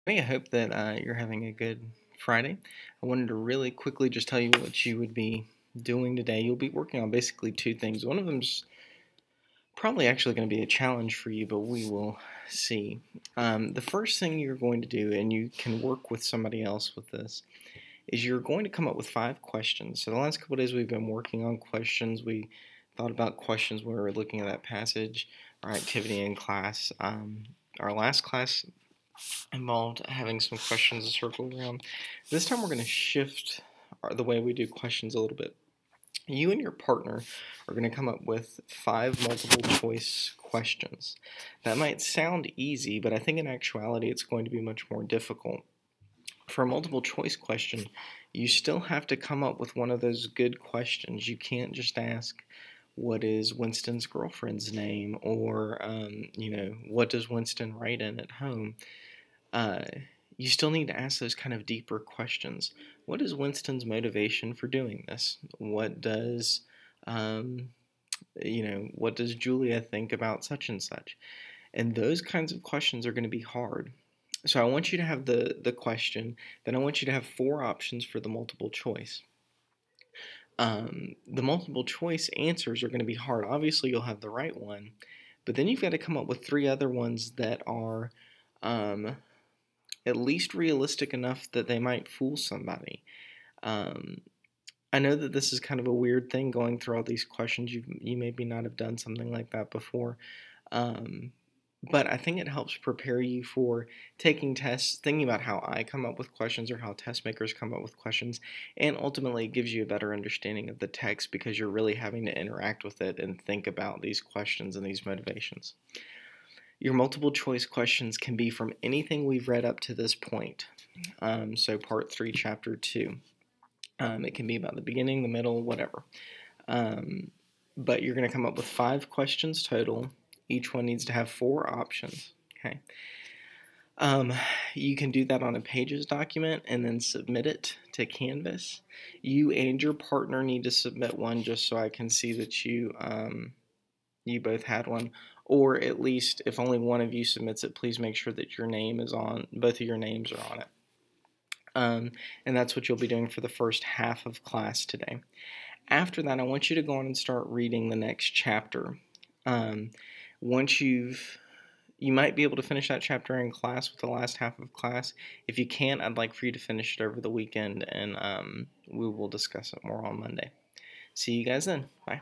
Hey, I hope that you're having a good Friday. I wanted to really quickly just tell you what you would be doing today. You'll be working on basically two things. One of them's probably actually going to be a challenge for you, but we will see. The first thing you're going to do, and you can work with somebody else with this, is you're going to come up with 5 questions. So the last couple of days we've been working on questions. We thought about questions when we were looking at that passage, our activity in class. Our last class involved having some questions to circle around. This time we're going to shift the way we do questions a little bit. You and your partner are going to come up with 5 multiple choice questions. That might sound easy, but I think in actuality it's going to be much more difficult. For a multiple choice question, you still have to come up with one of those good questions. You can't just ask, what is Winston's girlfriend's name? Or, what does Winston write in at home? uh, you still need to ask those kind of deeper questions. What is Winston's motivation for doing this? Um, what does Julia think about such and such? And those kinds of questions are going to be hard. So I want you to have the question, then I want you to have 4 options for the multiple choice. The multiple choice answers are going to be hard. Obviously, you'll have the right one, but then you've got to come up with 3 other ones that are at least realistic enough that they might fool somebody. Um, I know that this is kind of a weird thing going through all these questions. You maybe not have done something like that before. Um, but I think it helps prepare you for taking tests, thinking about how I come up with questions or how test makers come up with questions, and ultimately it gives you a better understanding of the text because you're really having to interact with it and think about these questions and these motivations. Your multiple choice questions can be from anything we've read up to this point. So part 3, chapter 2. It can be about the beginning, the middle, whatever. But you're going to come up with 5 questions total. Each one needs to have 4 options. Okay. You can do that on a Pages document and then submit it to Canvas. You and your partner need to submit one just so I can see that you both had one, or at least if only one of you submits it, please make sure that your name is on, both of your names are on it. And that's what you'll be doing for the first half of class today. After that, I want you to go on and start reading the next chapter. Once you might be able to finish that chapter in class with the last half of class. If you can't, I'd like for you to finish it over the weekend, and we will discuss it more on Monday. See you guys then. Bye.